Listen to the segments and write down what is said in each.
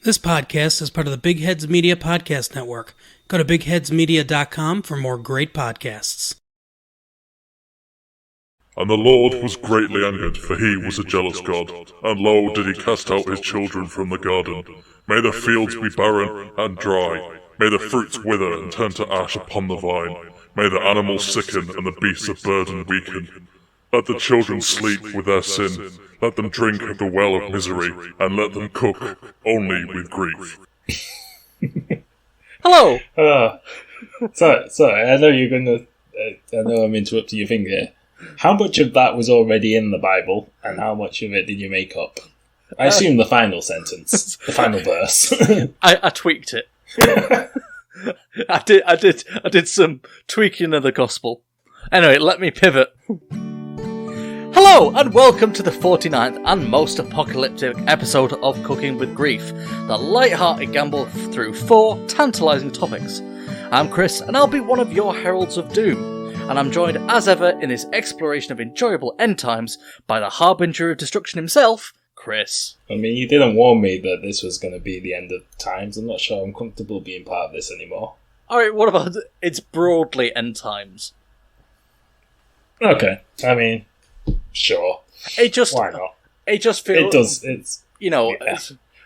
This podcast is part of the Big Heads Media Podcast Network. Go to bigheadsmedia.com for more great podcasts. And the Lord was greatly angered, for he was a jealous God. And lo, did he cast out his children from the garden. May the fields be barren and dry. May the fruits wither and turn to ash upon the vine. May the animals sicken and the beasts of burden weaken. Let the children sleep with their sin. Let them drink of the well of misery, and let them cook only with grief. Hello! Sorry, I know you're going to... I know I'm interrupting your thing here. How much of that was already in the Bible, and how much of it did you make up? I assume the final sentence, the final verse. I tweaked it. I did some tweaking of the gospel. Anyway, let me pivot. Hello, and welcome to the 49th and most apocalyptic episode of Cooking with Grief, the light-hearted gamble through 4 tantalising topics. I'm Chris, and I'll be one of your heralds of doom, and I'm joined as ever in this exploration of enjoyable end times by the harbinger of destruction himself, Chris. I mean, you didn't warn me that this was going to be the end of times. I'm not sure I'm comfortable being part of this anymore. Alright, what about it's broadly end times? Okay, I mean... Sure. Why not? It just feels... It does. It's... You know, yeah.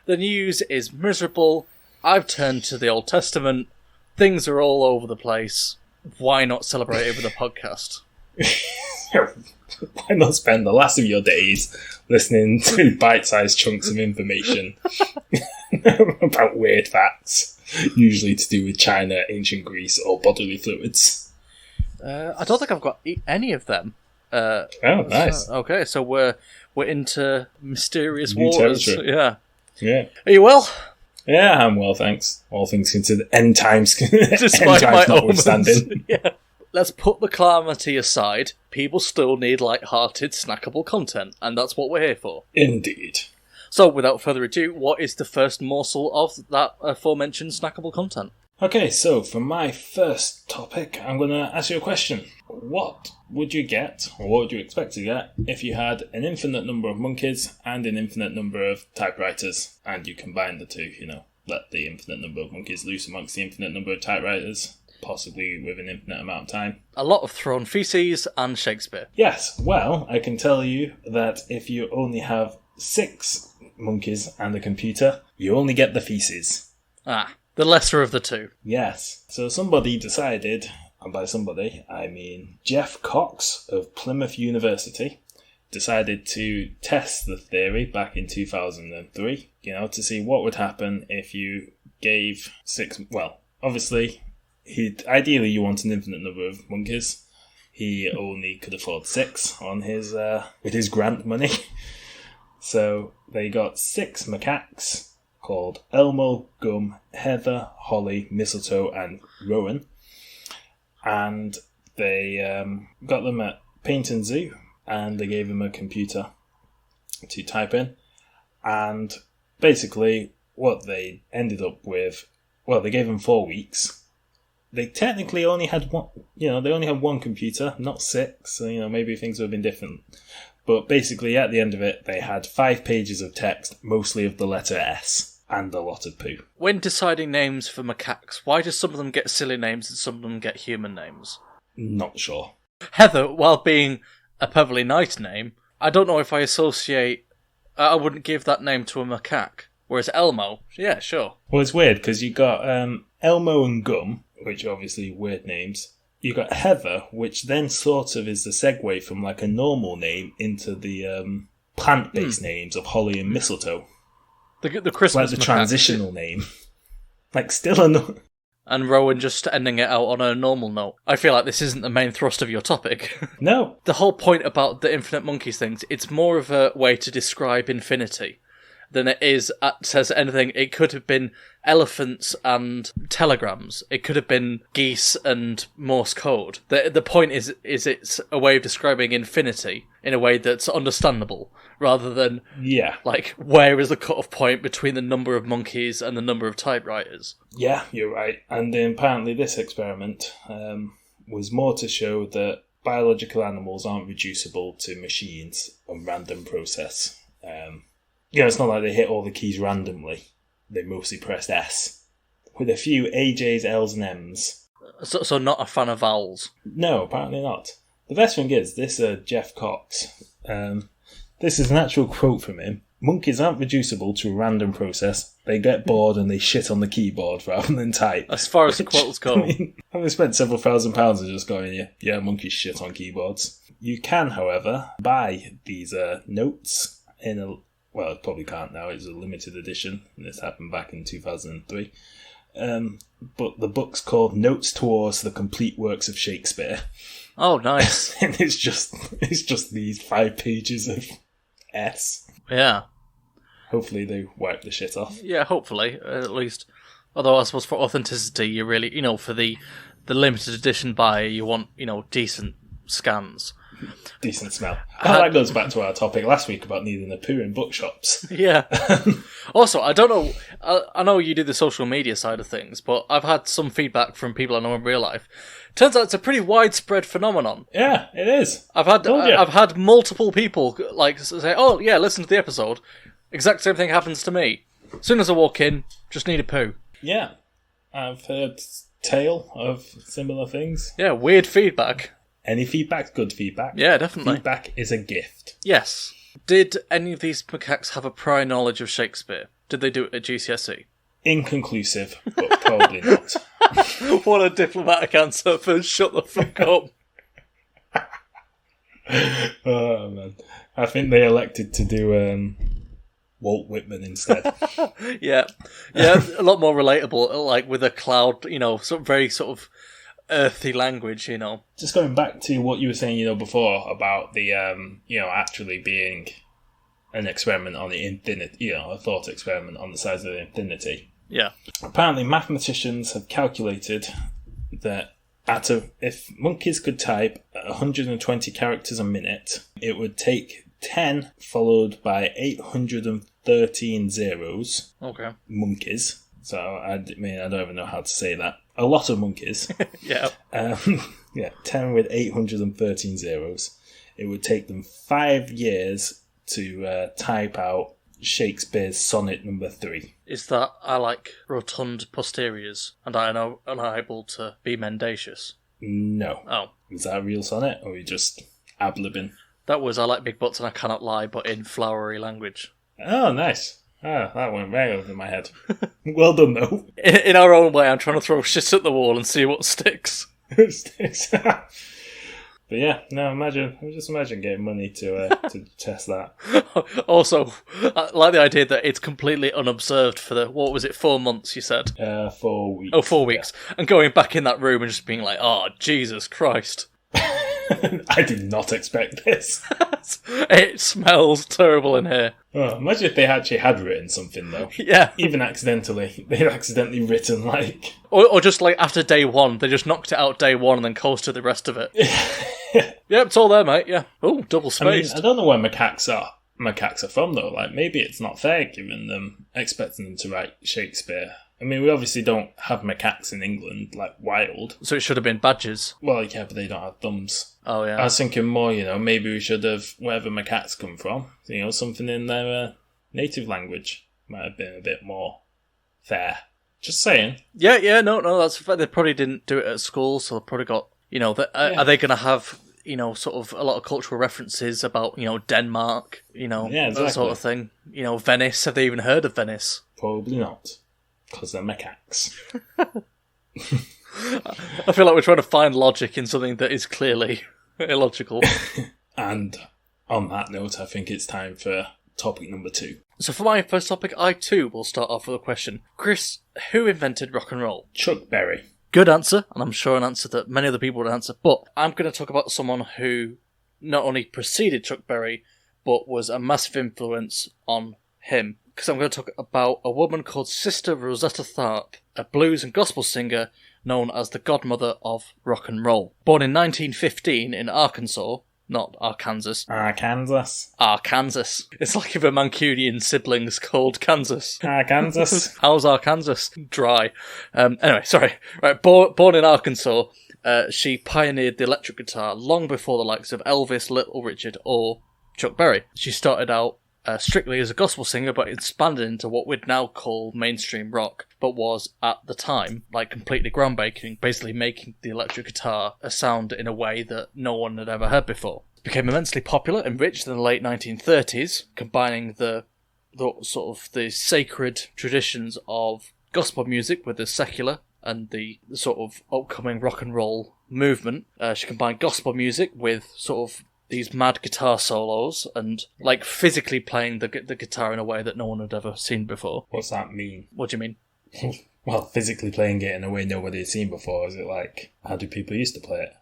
The news is miserable. I've turned to the Old Testament. Things are all over the place. Why not celebrate it with a podcast? Why not spend the last of your days listening to bite-sized chunks of information about weird facts, usually to do with China, ancient Greece, or bodily fluids? I don't think I've got any of them. Oh, nice. So we're into mysterious New waters. territory. Yeah. Are you well? Yeah, I'm well, thanks. All things considered, end times, Despite end my times notwithstanding. Yeah. Let's put the calamity aside. People still need light-hearted, snackable content, and that's what we're here for. Indeed. So, without further ado, what is the first morsel of that aforementioned snackable content? Okay, so for my first topic, I'm going to ask you a question. What would you get, or what would you expect to get, if you had an infinite number of monkeys and an infinite number of typewriters, and you combine the two, let the infinite number of monkeys loose amongst the infinite number of typewriters, possibly with an infinite amount of time? A lot of thrown feces and Shakespeare. Yes, well, I can tell you that if you only have 6 monkeys and a computer, you only get the feces. The lesser of the two. Yes. So somebody decided, and by somebody, I mean Jeff Cox of Plymouth University, decided to test the theory back in 2003, to see what would happen if you gave 6... Well, obviously, ideally you want an infinite number of monkeys. He only could afford 6 on his with his grant money. So they got 6 macaques, called Elmo, Gum, Heather, Holly, Mistletoe, and Rowan. And they got them at Paynton Zoo, and they gave them a computer to type in. And basically, what they ended up with, well, they gave them 4 weeks. They technically only had one, they only had one computer, not 6, so, maybe things would have been different. But basically, at the end of it, they had 5 pages of text, mostly of the letter S. And a lot of poo. When deciding names for macaques, why do some of them get silly names and some of them get human names? Not sure. Heather, while being a perfectly nice name, I don't know if I associate... I wouldn't give that name to a macaque. Whereas Elmo, yeah, sure. Well, it's weird, because you got Elmo and Gum, which are obviously weird names. You got Heather, which then sort of is the segue from like a normal name into the plant-based names of Holly and Mistletoe. The Christmas like the transitional name. Like still a... And Rowan just ending it out on a normal note. I feel like this isn't the main thrust of your topic. No. The whole point about the infinite monkeys things, it's more of a way to describe infinity than it is says anything. It could have been elephants and telegrams. It could have been geese and Morse code. The point is it's a way of describing infinity in a way that's understandable, rather than like where is the cut-off point between the number of monkeys and the number of typewriters. Yeah, you're right. And apparently this experiment was more to show that biological animals aren't reducible to machines on random process. It's not like they hit all the keys randomly. they mostly pressed S, with a few AJs, Ls, and Ms. So not a fan of vowels. No, apparently not. The best thing is, this Jeff Cox, this is an actual quote from him. Monkeys aren't reducible to a random process. They get bored and they shit on the keyboard rather than type. As far as the quotes go. I mean, I've spent several £1,000s just going, yeah, monkeys shit on keyboards. You can, however, buy these notes in a... Well, it probably can't now. It's a limited edition. This happened back in 2003. But the book's called Notes Towards the Complete Works of Shakespeare. Oh, nice. And it's just these 5 pages of S. Yeah. Hopefully they wipe the shit off. Yeah, hopefully, at least. Although I suppose for authenticity, you really, for the limited edition buyer, you want, decent scans. Decent smell. That goes back to our topic last week about needing a poo in bookshops. Yeah. Also, I don't know, I know you do the social media side of things, but I've had some feedback from people I know in real life. Turns out it's a pretty widespread phenomenon. Yeah, it is. I've had multiple people say, "Oh yeah, listen to the episode." Exact same thing happens to me. As soon as I walk in, just need a poo. Yeah, I've heard tale of similar things. Yeah, weird feedback. Any feedback's good feedback. Yeah, definitely. Feedback is a gift. Yes. Did any of these macaques have a prior knowledge of Shakespeare? Did they do it at GCSE? Inconclusive, but probably not. What a diplomatic answer for shut the fuck up. Oh man, I think they elected to do Walt Whitman instead. Yeah, a lot more relatable, like with a cloud, very sort of earthy language, Just going back to what you were saying, before about the, actually being an experiment on the infinity, a thought experiment on the size of the infinity. Yeah. Apparently, mathematicians have calculated that if monkeys could type 120 characters a minute, it would take 10 followed by 813 zeros. Okay. Monkeys. So, I don't even know how to say that. A lot of monkeys. Yeah. 10 with 813 zeros. It would take them 5 years to type out Shakespeare's sonnet number 3. Is that I like rotund posteriors and I am unable to be mendacious? No. Oh. Is that a real sonnet, or are you just ad-libbing? That was I like big butts and I cannot lie, but in flowery language. Oh, nice. Oh, that went right over my head. Well done, though. In our own way, I'm trying to throw shit at the wall and see what sticks. But yeah, no, just imagine getting money to test that. Also, I like the idea that it's completely unobserved for 4 months, you said? 4 weeks. Oh, 4 weeks. Yeah. And going back in that room and just being like, oh, Jesus Christ. I did not expect this. It smells terrible in here. Oh, imagine if they actually had written something, though. Yeah. Even accidentally. They'd accidentally written, like... Or just, after day one, they just knocked it out day one and then coasted the rest of it. Yep, it's all there, mate, yeah. Oh, double spaced. I don't know where macaques are from, though. Maybe it's not fair giving them, expecting them to write Shakespeare. I mean, we obviously don't have macaques in England, wild. So it should have been badgers. Well, yeah, but they don't have thumbs. Oh, yeah. I was thinking more, maybe we should have, wherever macaques come from, something in their native language might have been a bit more fair. Just saying. Yeah, no, that's fair. They probably didn't do it at school, so they probably got, are they going to have, sort of a lot of cultural references about, Denmark, exactly. That sort of thing. Venice. Have they even heard of Venice? Probably not. Because they're macaques. I feel like we're trying to find logic in something that is clearly illogical. And on that note, I think it's time for topic number 2. So for my first topic, I too will start off with a question. Chris, who invented rock and roll? Chuck Berry. Good answer, and I'm sure an answer that many other people would answer, but I'm going to talk about someone who not only preceded Chuck Berry, but was a massive influence on him. Because I'm going to talk about a woman called Sister Rosetta Tharpe, a blues and gospel singer known as the godmother of rock and roll. Born in 1915 in Arkansas, not Arkansas. Arkansas. It's like if a Mancunian sibling's called Kansas. Arkansas. How's Arkansas? Dry. Anyway, sorry. Right, born in Arkansas, she pioneered the electric guitar long before the likes of Elvis, Little Richard, or Chuck Berry. She started out strictly as a gospel singer, but expanded into what we'd now call mainstream rock, but was at the time like completely groundbreaking, basically making the electric guitar a sound in a way that no one had ever heard before. It became immensely popular and rich in the late 1930s, combining the sort of the sacred traditions of gospel music with the secular and the sort of upcoming rock and roll movement. She combined gospel music with sort of these mad guitar solos and like physically playing the guitar in a way that no one had ever seen before. What's that mean? What do you mean? Well, physically playing it in a way nobody had seen before. Is it like, how do people used to play it?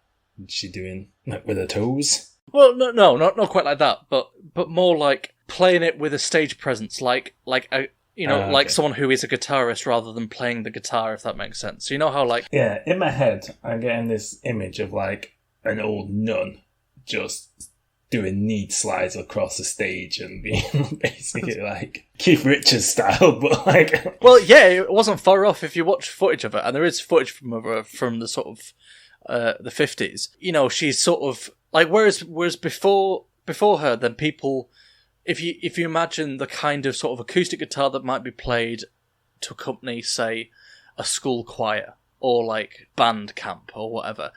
Is she doing like with her toes? Well, no, not quite like that, but more like playing it with a stage presence, like a like someone who is a guitarist rather than playing the guitar, if that makes sense. So you know how like... Yeah, in my head, I'm getting this image of like an old nun just doing knee slides across the stage and being basically like Keith Richards style, but like... Well, yeah, it wasn't far off if you watch footage of it, and there is footage from the sort of the 50s. You know, she's sort of like, whereas before her, then people... If you imagine the kind of sort of acoustic guitar that might be played to accompany, say, a school choir or like band camp or whatever,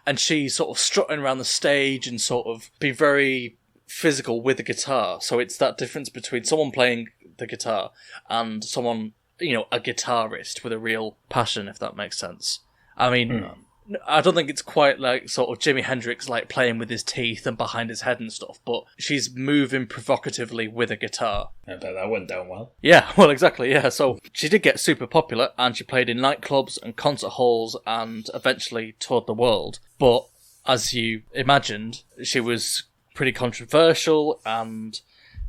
and she's sort of strutting around the stage and sort of be very physical with the guitar. So it's that difference between someone playing the guitar and someone, you know, a guitarist with a real passion, if that makes sense. I mean... I don't think it's quite like sort of Jimi Hendrix like playing with his teeth and behind his head and stuff, but she's moving provocatively with a guitar. I bet that went down well. Yeah, well, exactly, yeah. So she did get super popular, and she played in nightclubs and concert halls and eventually toured the world. But as you imagined, she was pretty controversial, and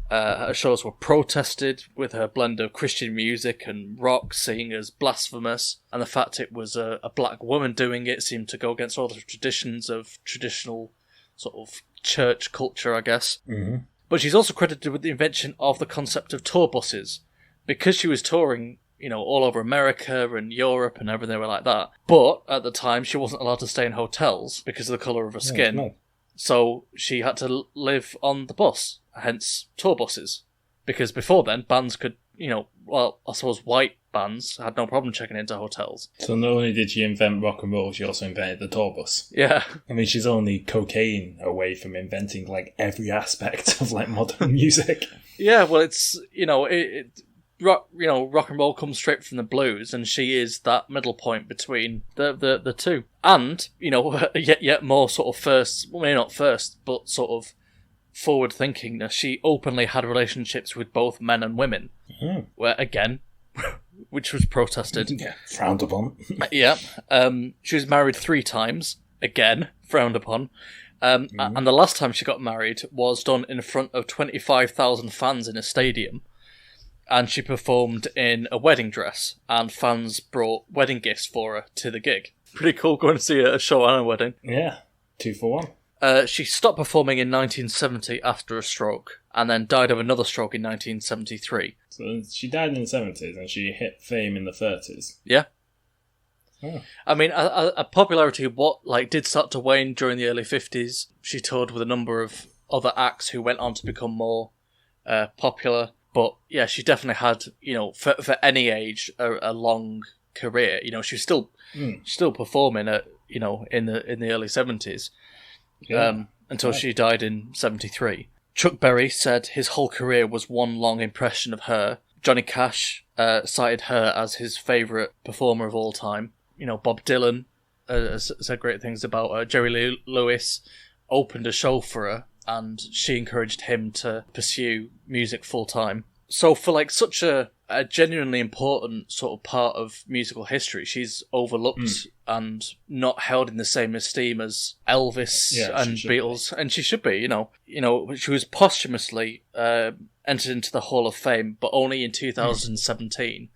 her shows were protested with her blend of Christian music and rock, seen as blasphemous, and the fact it was a black woman doing it seemed to go against all the traditions of traditional sort of church culture, I guess. Mm-hmm. But she's also credited with the invention of the concept of tour buses, because she was touring, you know, all over America and Europe and everything like that. But at the time, she wasn't allowed to stay in hotels because of the colour of her skin. No. So she had to live on the bus, hence tour buses. Because before then, bands could, you know, well, I suppose white bands had no problem checking into hotels. So not only did she invent rock and roll, she also invented the tour bus. Yeah. I mean, she's only cocaine away from inventing, like, every aspect of, like, modern music. Yeah, well, it's, you know, rock and roll comes straight from the blues, and she is that middle point between the two. And, you know, yet more sort of maybe not first, but sort of forward-thinking. She openly had relationships with both men and women, where, again, which was protested. Yeah, frowned upon. Yeah. She was married 3 times, again, frowned upon. And the last time she got married was done in front of 25,000 fans in a stadium. And she performed in a wedding dress, and fans brought wedding gifts for her to the gig. Pretty cool going to see a show and a wedding. Yeah, 2 for 1. She stopped performing in 1970 after a stroke, and then died of another stroke in 1973. So she died in the 70s, and she hit fame in the 30s. Yeah. Oh. I mean, a popularity did start to wane during the early 50s. She toured with a number of other acts who went on to become more popular. But yeah, she definitely had, you know, for any age, a long career. You know, she's still performing at, you know, in the early 70s, until she died in 73. Chuck Berry said his whole career was one long impression of her. Johnny Cash cited her as his favourite performer of all time. You know, Bob Dylan said great things about her. Jerry Lee Lewis opened a show for her, and she encouraged him to pursue music full time. So for like such a genuinely important sort of part of musical history, she's overlooked and not held in the same esteem as Elvis and Beatles, and she should be. You know, she was posthumously entered into the Hall of Fame, but only in 2017.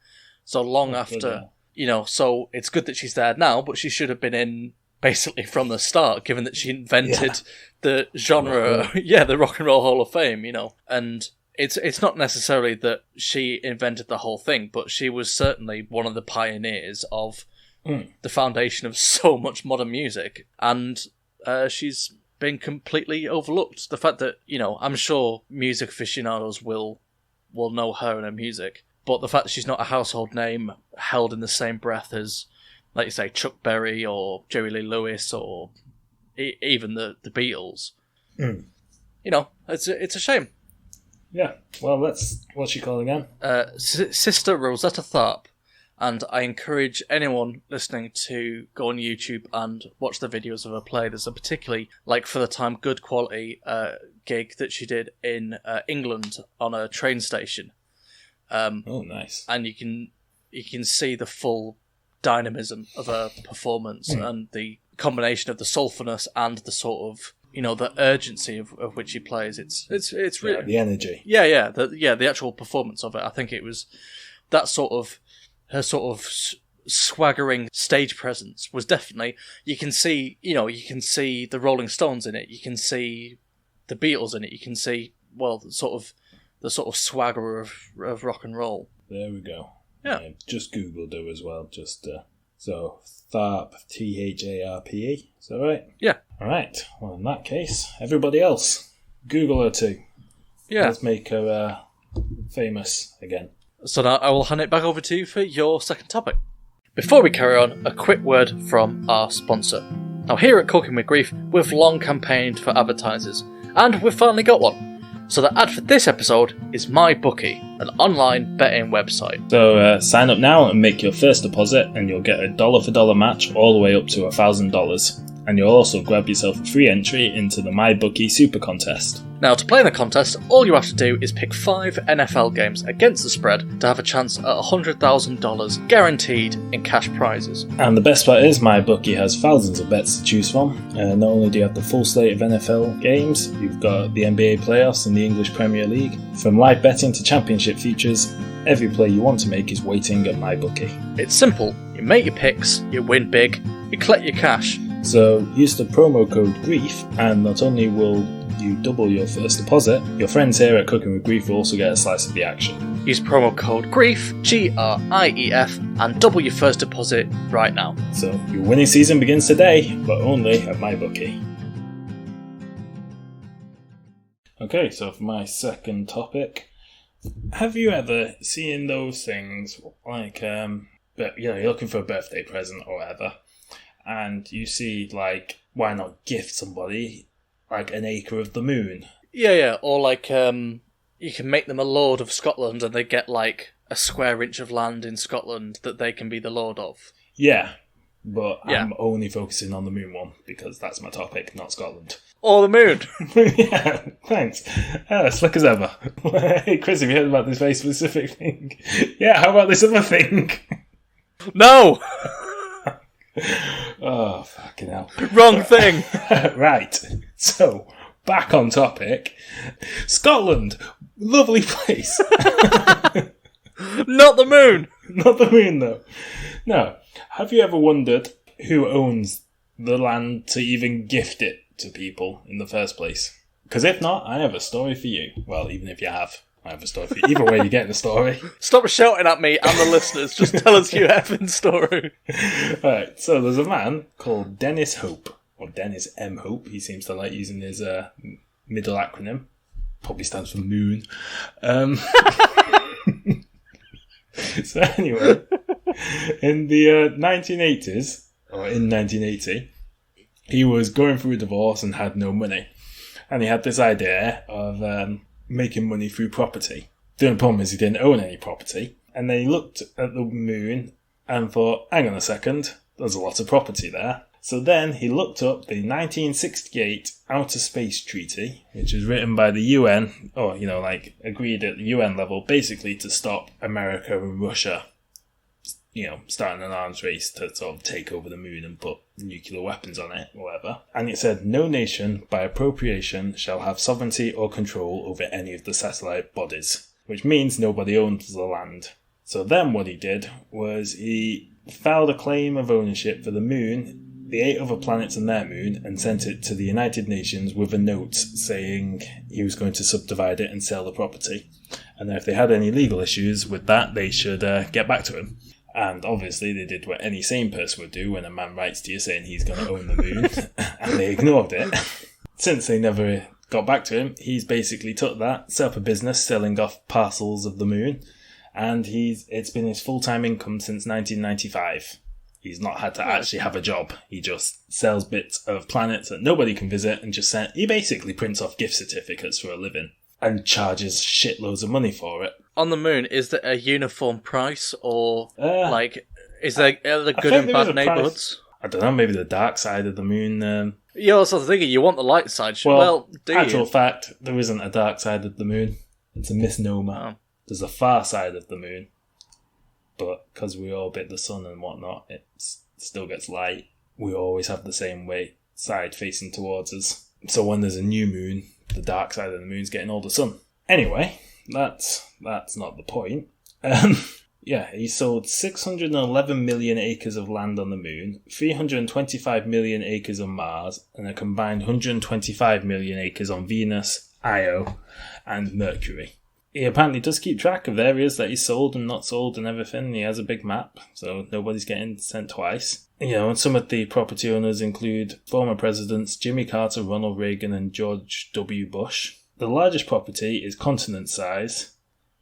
So long after, you know. So it's good that she's there now, but she should have been in basically from the start, given that she invented the genre, the Rock and Roll Hall of Fame, you know. And it's not necessarily that she invented the whole thing, but she was certainly one of the pioneers of the foundation of so much modern music. And she's been completely overlooked. The fact that, I'm sure music aficionados will know her and her music, but the fact that she's not a household name held in the same breath as, like you say, Chuck Berry or Jerry Lee Lewis or even the Beatles, it's a shame. Yeah, well, what's she called again? Sister Rosetta Tharpe. And I encourage anyone listening to go on YouTube and watch the videos of her play. There's a particularly, for the time, good quality gig that she did in England on a train station. Oh, nice. And you can see the full dynamism of her performance and the combination of the soulfulness and the sort of, the urgency of which she plays. It's really... the energy. Yeah, the actual performance of it. I think it was that sort of... Her sort of swaggering stage presence was definitely... You can see the Rolling Stones in it. You can see the Beatles in it. You can see, the sort of swagger of rock and roll. There we go. Yeah. Just Googled her as well. So Tharpe, Tharpe. Is that right? Yeah. All right. Well, in that case, everybody else, Google her too. Yeah. Let's make her famous again. So now I will hand it back over to you for your second topic. Before we carry on, a quick word from our sponsor. Now here at Cooking with Grief, we've long campaigned for advertisers, and we've finally got one. So the ad for this episode is MyBookie, an online betting website. So sign up now and make your first deposit, and you'll get a dollar-for-dollar match all the way up to $1,000. And you'll also grab yourself a free entry into the MyBookie Super Contest. Now, to play in the contest, all you have to do is pick 5 NFL games against the spread to have a chance at $100,000 guaranteed in cash prizes. And the best part is, MyBookie has thousands of bets to choose from. Not only do you have the full slate of NFL games, you've got the NBA playoffs and the English Premier League. From live betting to championship futures, every play you want to make is waiting at MyBookie. It's simple. You make your picks, you win big, you collect your cash. So use the promo code GRIEF, and not only will you double your first deposit, your friends here at Cooking with Grief will also get a slice of the action. Use promo code GRIEF, GRIEF, and double your first deposit right now. So your winning season begins today, but only at MyBookie. Okay, so for my second topic, have you ever seen those things like, you're looking for a birthday present or whatever, and you see, why not gift somebody, an acre of the moon? Yeah, or you can make them a lord of Scotland and they get, a square inch of land in Scotland that they can be the lord of. Yeah, but yeah. I'm only focusing on the moon one, because that's my topic, not Scotland. Or the moon! Yeah, thanks. Slick as ever. Hey, Chris, have you heard about this very specific thing? Yeah, how about this other thing? No! Oh, fucking hell. Wrong thing! Right, so, back on topic. Scotland, lovely place. Not the moon! Not the moon, though. No. Have you ever wondered who owns the land to even gift it to people in the first place? Because if not, I have a story for you. Well, even if you have, I have a story for you. Either way, you're getting a story. Stop shouting at me and the listeners. Just tell us your effing story. Right, so there's a man called Dennis Hope, or Dennis M. Hope. He seems to like using his middle acronym. Probably stands for Moon. So anyway, in the 1980s, or in 1980, he was going through a divorce and had no money. And he had this idea of making money through property. The only problem is he didn't own any property. And then he looked at the moon and thought, hang on a second, there's a lot of property there. So then he looked up the 1968 Outer Space Treaty, which was written by the UN, or, agreed at the UN level, basically to stop America and Russia, starting an arms race to sort of take over the moon and put nuclear weapons on it, or whatever. And it said, no nation, by appropriation, shall have sovereignty or control over any of the satellite bodies, which means nobody owns the land. So then what he did was he filed a claim of ownership for the moon, the 8 other planets and their moon, and sent it to the United Nations with a note saying he was going to subdivide it and sell the property. And if they had any legal issues with that, they should get back to him. And obviously they did what any sane person would do when a man writes to you saying he's going to own the moon, and they ignored it. since they never got back to him, he's basically took that, set up a business selling off parcels of the moon, and it's been his full-time income since 1995. He's not had to actually have a job. He just sells bits of planets that nobody can visit and he basically prints off gift certificates for a living and charges shitloads of money for it. On the moon, is there a uniform price, or is there the good and bad neighbourhoods? I don't know, maybe the dark side of the moon. Yeah, I was thinking you want the light side. Well, do you? Actual fact, there isn't a dark side of the moon. It's a misnomer. Oh. There's a far side of the moon. But because we orbit the sun and whatnot, it still gets light. We always have the same side facing towards us. So when there's a new moon, the dark side of the moon's getting all the sun. Anyway, that's not the point. Yeah, he sold 611 million acres of land on the moon, 325 million acres on Mars, and a combined 125 million acres on Venus, Io, and Mercury. He apparently does keep track of areas that he's sold and not sold and everything. He has a big map, so nobody's getting sent twice. And some of the property owners include former presidents Jimmy Carter, Ronald Reagan, and George W. Bush. The largest property is continent size,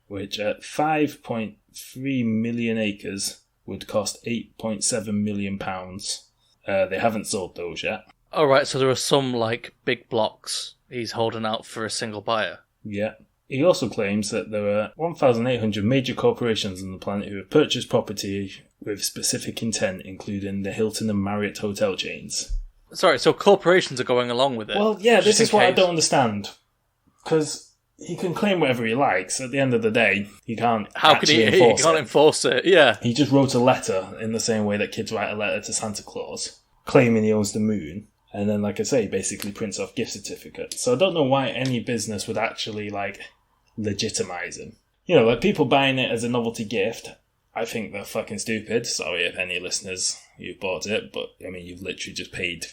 which at 5.3 million acres would cost £8.7 million. They haven't sold those yet. Oh, right, so there are some, big blocks he's holding out for a single buyer. Yeah. He also claims that there are 1,800 major corporations on the planet who have purchased property with specific intent, including the Hilton and Marriott hotel chains. Sorry, so corporations are going along with it? Well, yeah, this is what I don't understand. Because he can claim whatever he likes. At the end of the day, he can't enforce it. He can't enforce it, yeah. He just wrote a letter in the same way that kids write a letter to Santa Claus, claiming he owns the moon. And then, like I say, he basically prints off gift certificates. So I don't know why any business would actually, legitimize him. People buying it as a novelty gift, I think they're fucking stupid. Sorry if any listeners who've bought it, but, you've literally just paid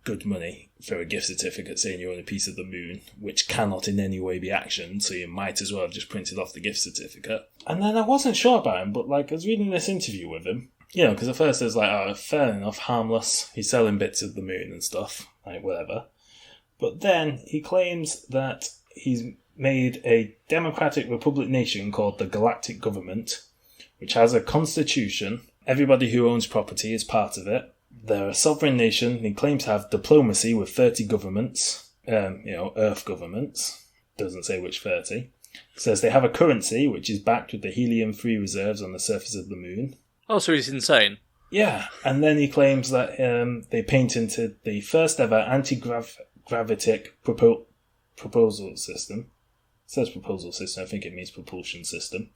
good money for a gift certificate saying you own a piece of the moon, which cannot in any way be actioned, so you might as well have just printed off the gift certificate. And then I wasn't sure about him, but, I was reading this interview with him, because at first it was fair enough, harmless, he's selling bits of the moon and stuff, whatever. But then he claims that he's made a democratic republic nation called the Galactic Government, which has a constitution. Everybody who owns property is part of it. They're a sovereign nation. He claims to have diplomacy with 30 governments, Earth governments. Doesn't say which 30. Says they have a currency which is backed with the helium-free reserves on the surface of the moon. Oh, so he's insane. Yeah, and then he claims that they patented the first ever anti-gravitic proposal system. It says proposal system, I think it means propulsion system.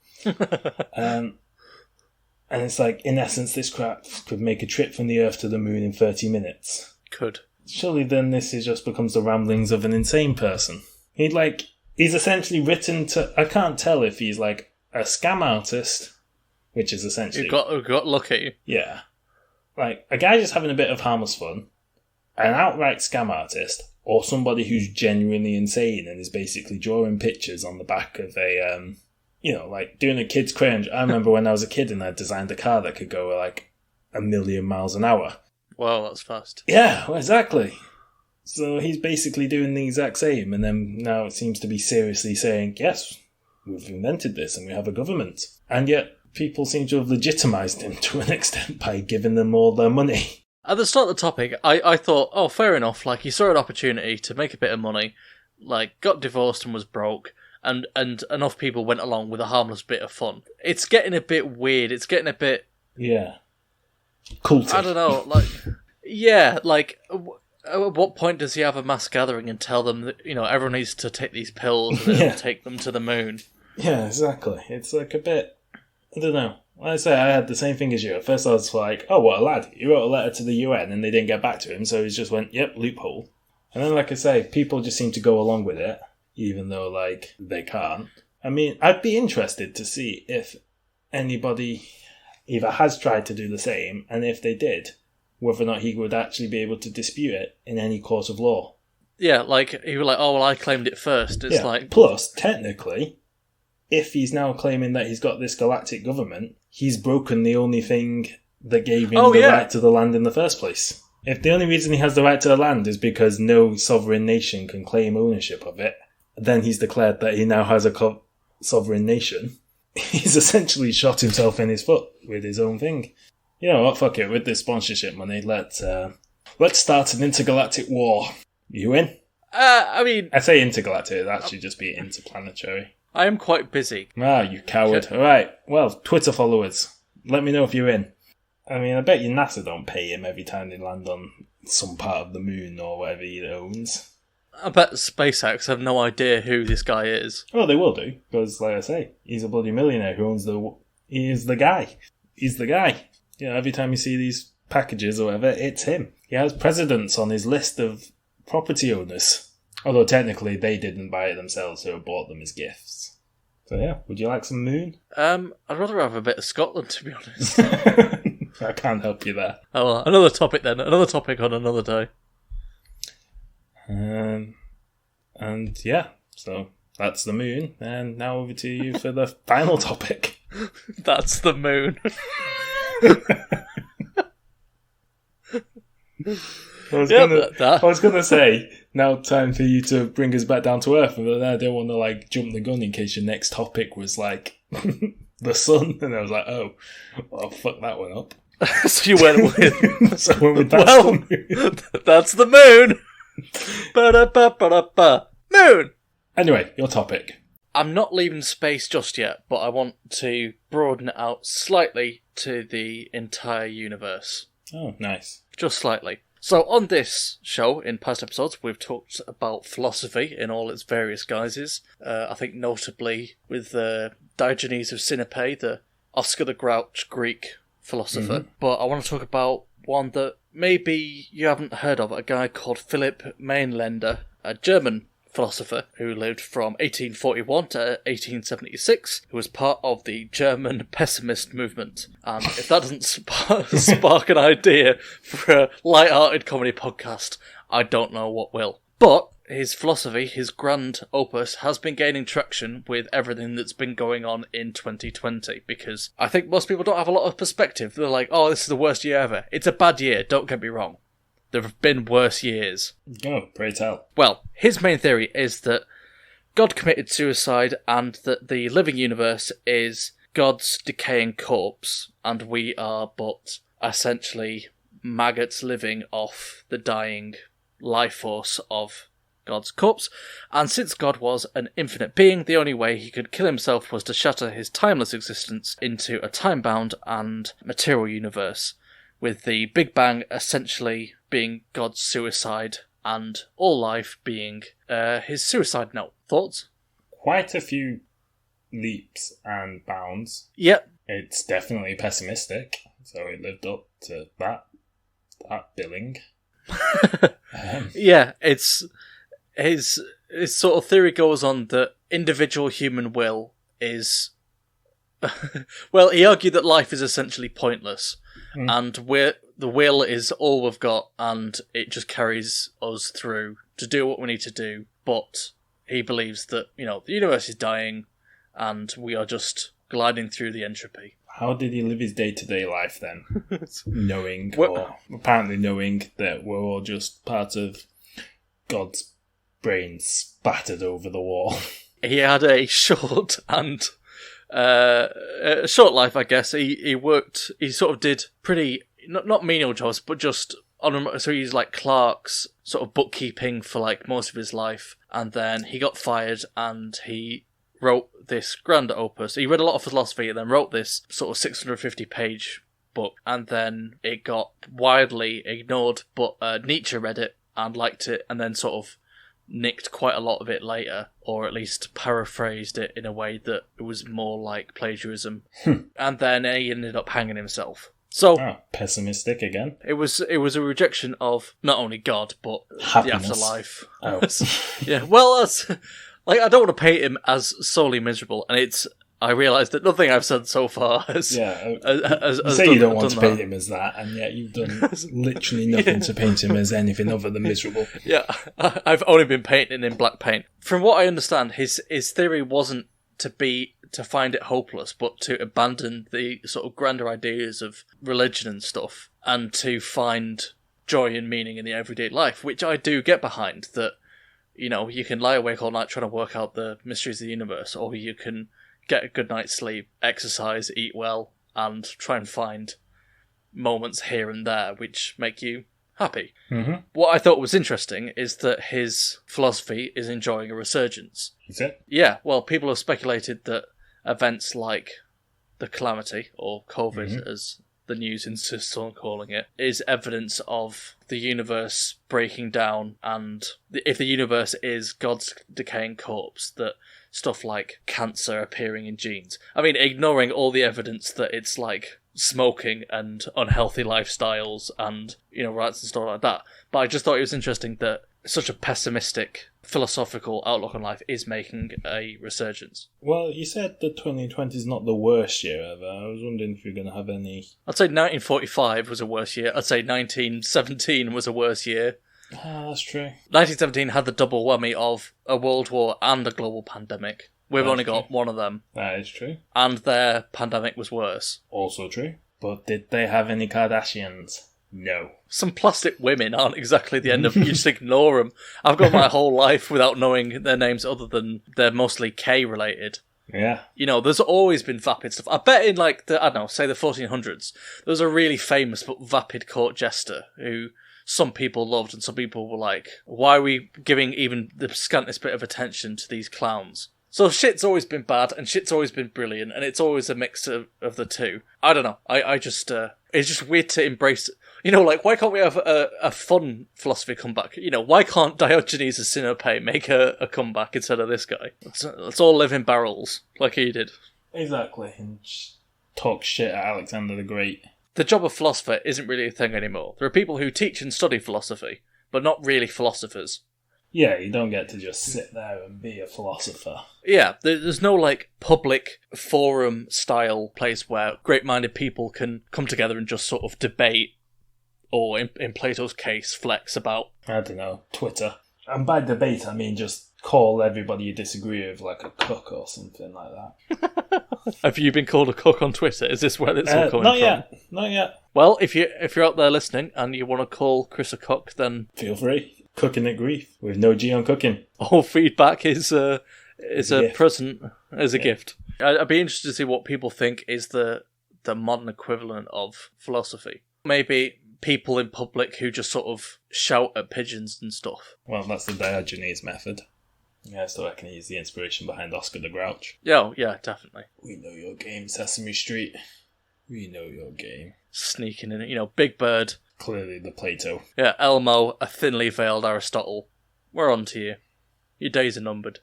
And it's in essence, this craft could make a trip from the Earth to the moon in 30 minutes. Could. Surely then this just becomes the ramblings of an insane person. He's essentially written to... I can't tell if he's a scam artist, which is essentially... You got lucky. Yeah. A guy just having a bit of harmless fun, an outright scam artist, or somebody who's genuinely insane and is basically drawing pictures on the back of a, doing a kid's cringe. I remember when I was a kid and I designed a car that could go 1,000,000 miles an hour. Wow, that's fast. Yeah, well, exactly. So he's basically doing the exact same, and then now it seems to be seriously saying, yes, we've invented this and we have a government. And yet people seem to have legitimized him to an extent by giving them all their money. At the start of the topic, I thought, oh, fair enough, he saw an opportunity to make a bit of money, got divorced and was broke, and enough people went along with a harmless bit of fun. It's getting a bit weird, it's getting a bit... Yeah. Culty. I don't know, yeah, at what point does he have a mass gathering and tell them that, everyone needs to take these pills and it'll take them to the moon? Yeah, exactly. It's a bit... I don't know. Like I say, I had the same thing as you. At first I was oh, what a lad. He wrote a letter to the UN and they didn't get back to him, so he just went, yep, loophole. And then, like I say, people just seem to go along with it, even though, they can't. I'd be interested to see if anybody either has tried to do the same, and if they did, whether or not he would actually be able to dispute it in any court of law. Yeah, he was oh, well, I claimed it first. It's Plus, technically... if he's now claiming that he's got this galactic government, he's broken the only thing that gave him the right to the land in the first place. If the only reason he has the right to the land is because no sovereign nation can claim ownership of it, then he's declared that he now has a sovereign nation. He's essentially shot himself in his foot with his own thing. You know what? Fuck it. With this sponsorship money, let's start an intergalactic war. You in? I say intergalactic. It'd actually just be interplanetary. I am quite busy. Ah, you coward. Okay. Alright, well, Twitter followers, let me know if you're in. I mean, I bet you NASA don't pay him every time they land on some part of the moon or whatever he owns. I bet SpaceX have no idea who this guy is. Oh, they will do, because, like I say, he's a bloody millionaire who owns he is the guy. He's the guy. You know, every time you see these packages or whatever, it's him. He has presidents on his list of property owners. Although technically they didn't buy it themselves, so bought them as gifts. So yeah, would you like some moon? I'd rather have a bit of Scotland, to be honest. I can't help you there. Oh, well, another topic then. Another topic on another day. And yeah, so that's the moon. And now over to you for the final topic. That's the moon. I was gonna say, now time for you to bring us back down to earth, but then I don't want to jump the gun in case your next topic was the sun, and I was like, oh, well, fuck that one up. So you went with So I went with that's the moon. That's the moon. Ba-da-ba-ba-da-ba. Moon. Anyway, your topic. I'm not leaving space just yet, but I want to broaden it out slightly to the entire universe. Oh, nice. Just slightly. So on this show, in past episodes, we've talked about philosophy in all its various guises. I think notably with Diogenes of Sinope, the Oscar the Grouch Greek philosopher. Mm-hmm. But I want to talk about one that maybe you haven't heard of, a guy called Philipp Mainländer, a German philosopher who lived from 1841 to 1876, who was part of the German pessimist movement. And if that doesn't spark an idea for a light-hearted comedy podcast, I don't know what will. But his philosophy, his grand opus, has been gaining traction with everything that's been going on in 2020, because I think most people don't have a lot of perspective. They're like, oh, this is the worst year ever. It's a bad year, don't get me wrong. There have been worse years. Oh, pray tell. Well, his main theory is that God committed suicide and that the living universe is God's decaying corpse, and we are but essentially maggots living off the dying life force of God's corpse. And since God was an infinite being, the only way he could kill himself was to shatter his timeless existence into a time-bound and material universe, with the Big Bang essentially being God's suicide and all life being his suicide note. Thoughts? Quite a few leaps and bounds. Yep. It's definitely pessimistic, so it lived up to that billing. Yeah, it's his sort of theory goes on that individual human will is well, he argued that life is essentially pointless, and the will is all we've got, and it just carries us through to do what we need to do. But he believes that, the universe is dying, and we are just gliding through the entropy. How did he live his day-to-day life then? Apparently knowing that we're all just part of God's brain spattered over the wall. He had a short and a short life, I guess. He sort of did pretty, not menial jobs, but just so he's like clerks, sort of bookkeeping for like most of his life, and then he got fired and he wrote this grand opus. He read a lot of philosophy and then wrote this sort of 650-page book, and then it got widely ignored, but Nietzsche read it and liked it, and then sort of nicked quite a lot of it later, or at least paraphrased it in a way that it was more like plagiarism. And then he ended up hanging himself. So pessimistic again. It was a rejection of not only God but happiness. The afterlife. Oh. Yeah. Well, that's like, I don't want to paint him as solely miserable, and I realise that nothing I've said so far has. Yeah. Has you say done, you don't want to paint that. him as that, and yet you've done literally nothing to paint him as anything other than miserable. Yeah, I've only been painting in black paint. From what I understand, his theory wasn't to find it hopeless, but to abandon the sort of grander ideas of religion and stuff, and to find joy and meaning in the everyday life, which I do get behind, that, you know, you can lie awake all night trying to work out the mysteries of the universe, or you can get a good night's sleep, exercise, eat well, and try and find moments here and there which make you happy. Mm-hmm. What I thought was interesting is that his philosophy is enjoying a resurgence. Is it? Yeah, well, people have speculated that events like the calamity, or COVID, as the news insists on calling it, is evidence of the universe breaking down, and if the universe is God's decaying corpse, that stuff like cancer appearing in genes. I mean, ignoring all the evidence that it's like smoking and unhealthy lifestyles and, you know, riots and stuff like that. But I just thought it was interesting that such a pessimistic philosophical outlook on life is making a resurgence. Well, you said that 2020 is not the worst year ever. I was wondering if you're going to have any... I'd say 1945 was a worse year. I'd say 1917 was a worse year. Ah, that's true. 1917 had the double whammy of a world war and a global pandemic. We've only got one of them. That is true. And their pandemic was worse. Also true. But did they have any Kardashians? No. Some plastic women aren't exactly the end of... You just ignore them. I've gone my whole life without knowing their names other than they're mostly K-related. Yeah. You know, there's always been vapid stuff. I bet in, like, I don't know, say the 1400s, there was a really famous but vapid court jester who some people loved and some people were like, why are we giving even the scantest bit of attention to these clowns? So shit's always been bad and shit's always been brilliant, and it's always a mix of the two. I don't know. I just... it's just weird to embrace... You know, like, why can't we have a fun philosophy comeback? You know, why can't Diogenes of Sinope make a comeback instead of this guy? Let's all live in barrels, like he did. Exactly, and talk shit at Alexander the Great. The job of philosopher isn't really a thing anymore. There are people who teach and study philosophy, but not really philosophers. Yeah, you don't get to just sit there and be a philosopher. Yeah, there's no, like, public forum-style place where great-minded people can come together and just sort of debate, or, in Plato's case, flex about... I don't know, Twitter. And by debate, I mean just call everybody you disagree with, like, a cook or something like that. Have you been called a cook on Twitter? Is this where it's all coming from? Not yet. Well, if you're out there listening and you want to call Chris a cook, then... Feel free. Cooking at Grief, with no G on cooking. All feedback is a gift. present, as a gift. I'd be interested to see what people think is the modern equivalent of philosophy. Maybe people in public who just sort of shout at pigeons and stuff. Well, that's the Diogenes method. Yeah, so I can use the inspiration behind Oscar the Grouch. Yeah, definitely. We know your game, Sesame Street. We know your game. Sneaking in, you know, Big Bird. Clearly the Plato. Yeah, Elmo, a thinly veiled Aristotle. We're on to you. Your days are numbered.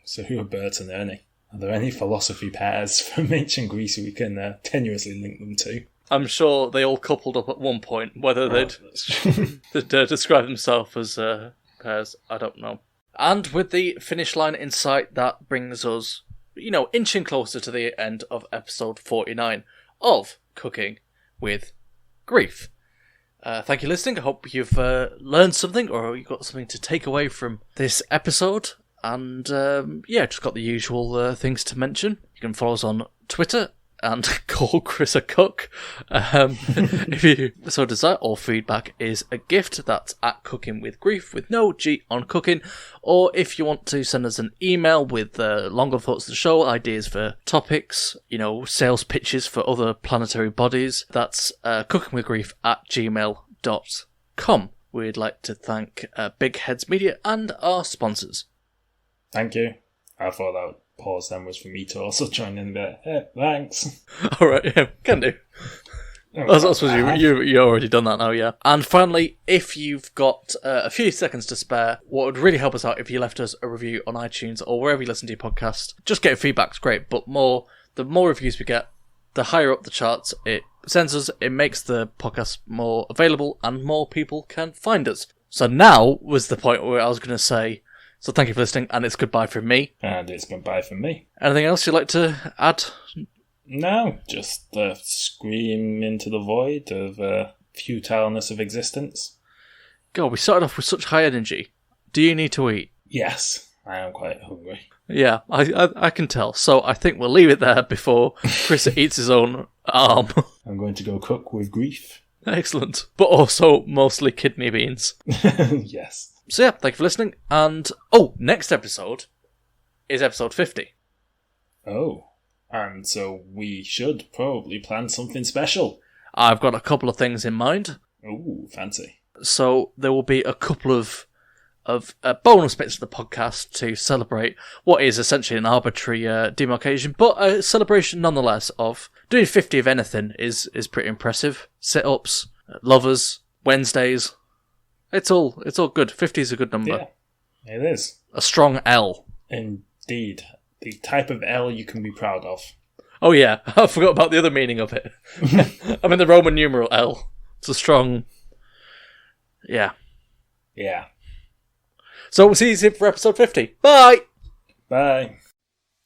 So who are Bert and Ernie? Are there any philosophy pairs from ancient Greece we can tenuously link them to? I'm sure they all coupled up at one point. Whether they'd describe themselves as pairs, I don't know. And with the finish line in sight, that brings us, you know, inching closer to the end of episode 49 of Cooking with Grief. Thank you for listening. I hope you've learned something, or you've got something to take away from this episode. And just got the usual things to mention. You can follow us on Twitter and call Chris a cook. If you so desire, or feedback is a gift. That's at Cooking with Grief with no G on cooking. Or if you want to send us an email with longer thoughts of the show, ideas for topics, you know, sales pitches for other planetary bodies, that's cookingwithgrief@gmail.com. We'd like to thank Big Heads Media and our sponsors. Thank you. I thought that pause then was for me to also join in a bit. Hey, thanks. Alright, yeah, can do. I suppose you already done that now, yeah. And finally, if you've got a few seconds to spare, what would really help us out if you left us a review on iTunes or wherever you listen to your podcast. Just getting feedback's great, but the more reviews we get, the higher up the charts it sends us. It makes the podcast more available and more people can find us. So now was the point where I was going to say, so thank you for listening, and it's goodbye from me. And it's goodbye from me. Anything else you'd like to add? No, just scream into the void of futileness of existence. God, we started off with such high energy. Do you need to eat? Yes, I am quite hungry. Yeah, I can tell. So I think we'll leave it there before Chris eats his own arm. I'm going to go cook with Grief. Excellent. But also mostly kidney beans. Yes. So yeah, thank you for listening. And, next episode is episode 50. Oh. And so we should probably plan something special. I've got a couple of things in mind. Ooh, fancy. So there will be a couple of bonus bits of the podcast to celebrate what is essentially an arbitrary demarcation, but a celebration nonetheless of doing 50 of anything is pretty impressive. Sit-ups, lovers, Wednesdays. It's all good. 50 is a good number. Yeah, it is. A strong L. Indeed. The type of L you can be proud of. Oh yeah, I forgot about the other meaning of it. I mean the Roman numeral L. It's a strong... Yeah. Yeah. So we'll see you for episode 50. Bye! Bye.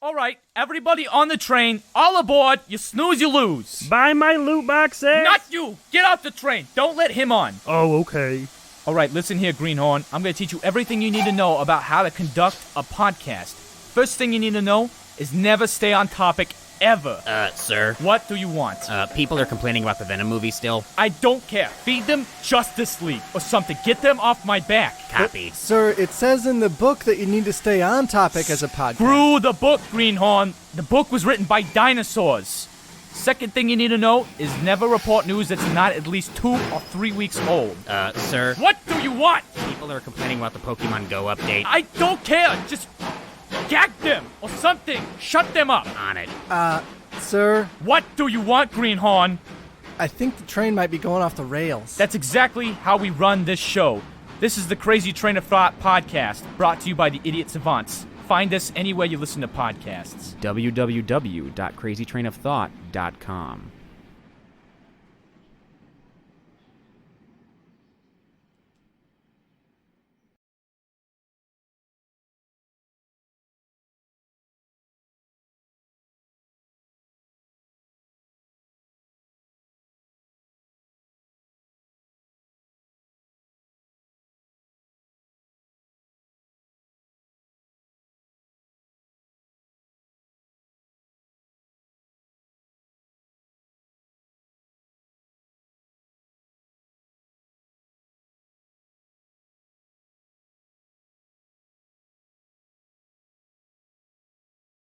All right, everybody on the train, all aboard. You snooze, you lose. Buy my loot boxes? Not you! Get off the train. Don't let him on. Oh, okay. All right, listen here, Greenhorn. I'm going to teach you everything you need to know about how to conduct a podcast. First thing you need to know is never stay on topic, ever. Sir? What do you want? People are complaining about the Venom movie still. I don't care. Feed them Justice League or something. Get them off my back. Copy. Sir, it says in the book that you need to stay on topic as a podcast. Screw the book, Greenhorn. The book was written by dinosaurs. Second thing you need to know is never report news that's not at least 2 or 3 weeks old. Sir? What do you want? People are complaining about the Pokemon Go update. I don't care. Just gag them or something. Shut them up. On it. Sir, What do you want, Greenhorn? I think the train might be going off the rails. That's exactly how we run this show. This is the Crazy Train of Thought podcast, brought to you by the Idiot Savants. Find us anywhere you listen to podcasts. www.crazytrainofthought.com.